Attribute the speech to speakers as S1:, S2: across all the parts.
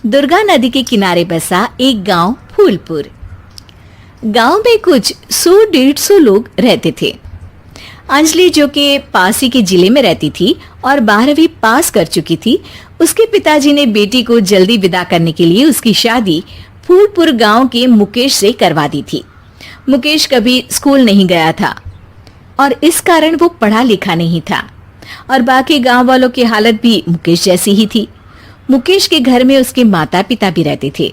S1: दुर्गा नदी के किनारे बसा एक गांव फूलपुर। गांव में कुछ 100-150 लोग रहते थे। अंजलि, जो कि पास ही के जिले में रहती थी और 12वीं पास कर चुकी थी, उसके पिताजी ने बेटी को जल्दी विदा करने के लिए उसकी शादी फूलपुर गांव के मुकेश से करवा दी थी। मुकेश कभी स्कूल नहीं गया था और इस कारण वो पढ़ा लिखा नहीं था और बाकी गांव वालों की हालत भी मुकेश जैसी ही थी। मुकेश के घर में उसके माता पिता भी रहते थे।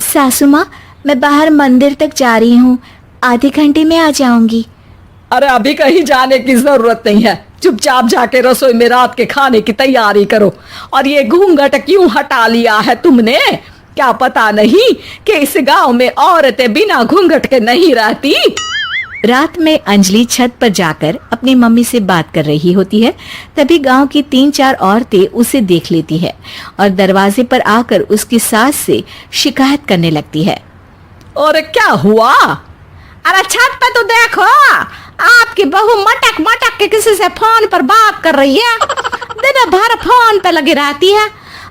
S1: सासू माँ, मैं बाहर मंदिर तक जा रही हूँ, आधे घंटे में आ जाऊंगी।
S2: अरे अभी कहीं जाने की जरूरत नहीं है, चुपचाप जाके रसोई में रात के खाने की तैयारी करो। और ये घूंघट क्यों हटा लिया है तुमने? क्या पता नहीं कि इस गांव में औरतें बिना घूंघट के नहीं रहती?
S1: रात में अंजलि छत पर जाकर अपनी मम्मी से बात कर रही होती है। तभी गांव की 3-4 औरतें उसे देख लेती है और दरवाजे पर आकर उसकी सास से शिकायत करने लगती है।
S2: और क्या हुआ? अरे छत पे तो देखो, आपकी बहू मटक मटक के किसी से फोन पर बात कर रही है, दिन भर फोन पे लगी रहती है।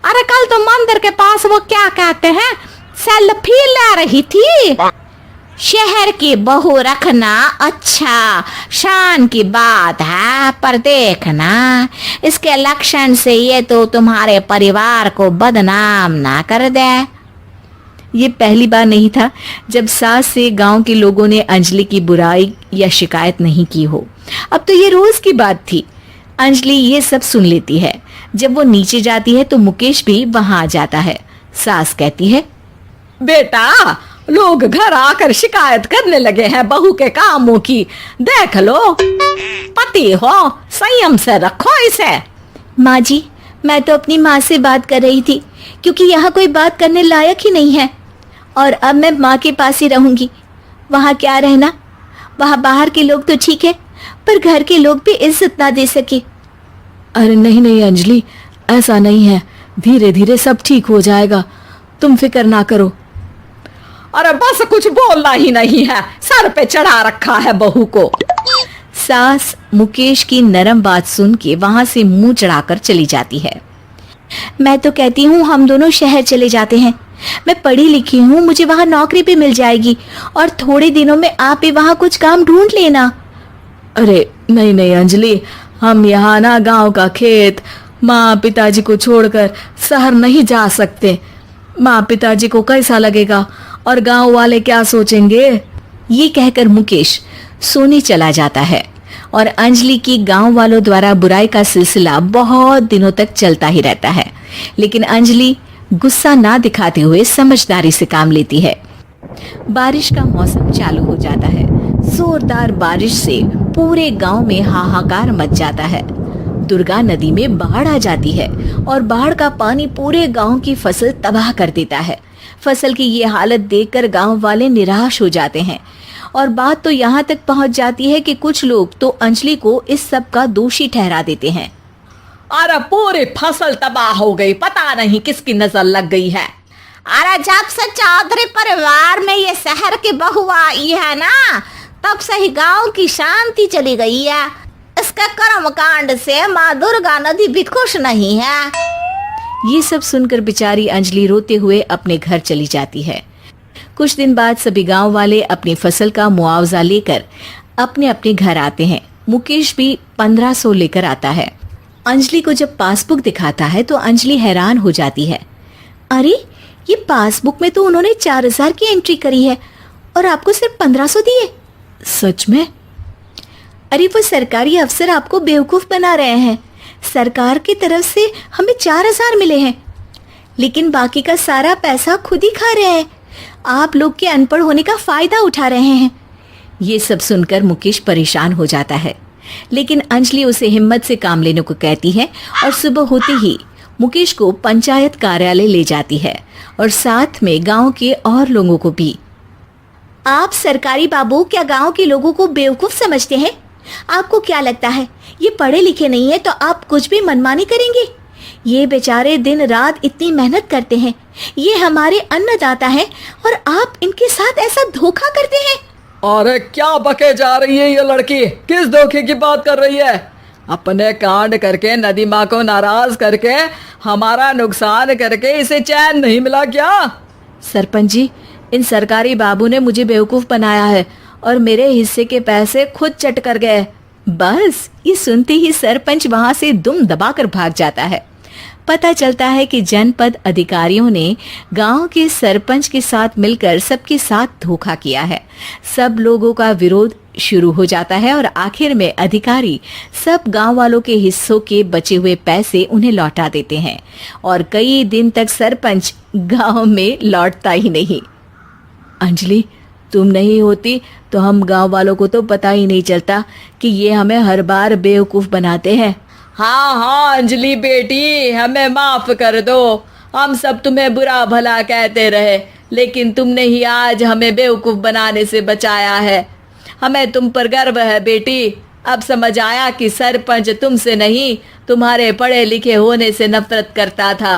S2: अरे कल तो मंदिर के पास वो क्या कहते हैं, सेल्फी ले रही थी।
S1: शहर की बहू रखना अच्छा शान की बात है, पर देखना इसके लक्षण से ये तो तुम्हारे परिवार को बदनाम ना कर दे। ये पहली बार नहीं था जब सास से गांव के लोगों ने अंजलि की बुराई या शिकायत नहीं की हो। अब तो ये रोज की बात थी। अंजलि ये सब सुन लेती है। जब वो नीचे जाती है तो मुकेश भी वहां आ जाता है। सास कहती है,
S2: बेटा, लोग घर आकर शिकायत करने लगे हैं बहू के कामों की, देख लो। पति हो, संयम से रखो इसे।
S1: माँ जी, मैं तो अपनी माँ से बात कर रही थी क्योंकि यहाँ कोई बात करने लायक ही नहीं है और अब मैं माँ के पास ही रहूंगी। वहाँ क्या रहना, वहाँ बाहर के लोग तो ठीक है पर घर के लोग भी इज्जत ना दे सके।
S2: अरे नहीं नहीं अंजलि, ऐसा नहीं है, धीरे धीरे सब ठीक हो जाएगा, तुम फिक्र ना करो। अरे बस कुछ बोलना ही नहीं है, सर पे चढ़ा रखा है बहू को।
S1: सास मुकेश की नरम बात सुन के वहां से मुंह चढ़ाकर चली जाती है। मैं तो कहती हूँ हम दोनों शहर चले जाते हैं। मैं पढ़ी लिखी हूँ, मुझे वहाँ नौकरी भी मिल जाएगी और थोड़े दिनों में आप भी वहाँ कुछ काम ढूंढ लेना।
S2: अरे नहीं नहीं अंजलि, हम यहाँ ना गांव का खेत, माँ पिताजी को छोड़कर शहर नहीं जा सकते। माँ पिताजी को कैसा लगेगा और गांव वाले क्या सोचेंगे?
S1: ये कहकर मुकेश सोने चला जाता है और अंजलि की गांव वालों द्वारा बुराई का सिलसिला बहुत दिनों तक चलता ही रहता है। लेकिन अंजलि गुस्सा ना दिखाते हुए समझदारी से काम लेती है। बारिश का मौसम चालू हो जाता है। जोरदार बारिश से पूरे गांव में हाहाकार मच जाता है। दुर्गा नदी में बाढ़ आ जाती है और बाढ़ का पानी पूरे गांव की फसल तबाह कर देता है। फसल की ये हालत देखकर गांव वाले निराश हो जाते हैं और बात तो यहाँ तक पहुँच जाती है कि कुछ लोग तो अंजलि को इस सब का दोषी ठहरा देते हैं।
S2: अरे पूरी फसल तबाह हो गई, पता नहीं किसकी नजर लग गई है।
S3: अरे जब से चौधरी परिवार में ये शहर की बहू आई है ना, तब से ही गांव की शांति चली गई है। इसके कर्म कांड से माँ दुर्गा नदी भी खुश नहीं है।
S1: ये सब सुनकर बेचारी अंजलि रोते हुए अपने घर चली जाती है। कुछ दिन बाद सभी गांव वाले अपनी फसल का मुआवजा लेकर अपने अपने घर आते हैं। मुकेश भी 1500 लेकर आता है। अंजलि को जब पासबुक दिखाता है तो अंजलि हैरान हो जाती है। अरे, ये पासबुक में तो उन्होंने 4000 की एंट्री करी है और आपको सिर्फ 1500 दिए।
S2: सच में?
S1: अरे वो सरकारी अफसर आपको बेवकूफ बना रहे हैं। सरकार की तरफ से हमें 4000 मिले हैं लेकिन बाकी का सारा पैसा खुद ही खा रहे हैं। आप लोग के अनपढ़ होने का फायदा उठा रहे हैं। ये सब सुनकर मुकेश परेशान हो जाता है लेकिन अंजलि उसे हिम्मत से काम लेने को कहती है और सुबह होते ही मुकेश को पंचायत कार्यालय ले जाती है और साथ में गांव के और लोगों को भी। आप सरकारी बाबू क्या गांव के लोगों को बेवकूफ समझते हैं? आपको क्या लगता है ये पढ़े लिखे नहीं है तो आप कुछ भी मनमानी करेंगे? ये बेचारे दिन रात इतनी मेहनत करते हैं, ये हमारे अन्नदाता हैं और आप इनके साथ ऐसा धोखा करते हैं।
S2: अरे क्या बके जा रही है ये लड़की, किस धोखे की बात कर रही है? अपने कांड करके नदी माँ को नाराज करके
S4: हमारा नुकसान करके इसे चैन नहीं मिला क्या?
S1: सरपंच जी, इन सरकारी बाबू ने मुझे बेवकूफ बनाया है और मेरे हिस्से के पैसे खुद चट कर गए। बस ये सुनते ही सरपंच वहां से दुम दबाकर भाग जाता है। पता चलता है कि जनपद अधिकारियों ने गांव के सरपंच के साथ मिलकर सबके साथ धोखा किया है। सब लोगों का विरोध शुरू हो जाता है और आखिर में अधिकारी सब गांव वालों के हिस्सों के बचे हुए पैसे उन्हें लौटा देते हैं और कई दिन तक सरपंच गांव में लौटता ही नहीं। अंजलि, तुम नहीं होती तो हम गांव वालों को तो पता ही नहीं चलता कि ये हमें हर बार बेवकूफ बनाते हैं।
S4: हाँ अंजलि बेटी, हमें माफ कर दो। हम सब तुम्हें बुरा भला कहते रहे, लेकिन तुमने ही आज हमें बेवकूफ बनाने से बचाया है। हमें तुम पर गर्व है बेटी। अब समझ आया कि सरपंच तुमसे नहीं, तुम्हारे पढ़े लिखे होने से नफरत करता था।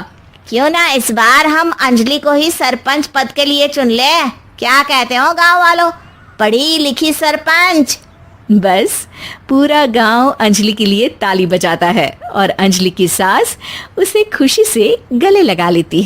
S3: क्यों ना इस बार हम अंजलि को ही सरपंच पद के लिए चुन ले? क्या कहते हो गांव वालों? पढ़ी लिखी सरपंच।
S1: बस पूरा गांव अंजलि के लिए ताली बजाता है और अंजलि की सास उसे खुशी से गले लगा लेती है।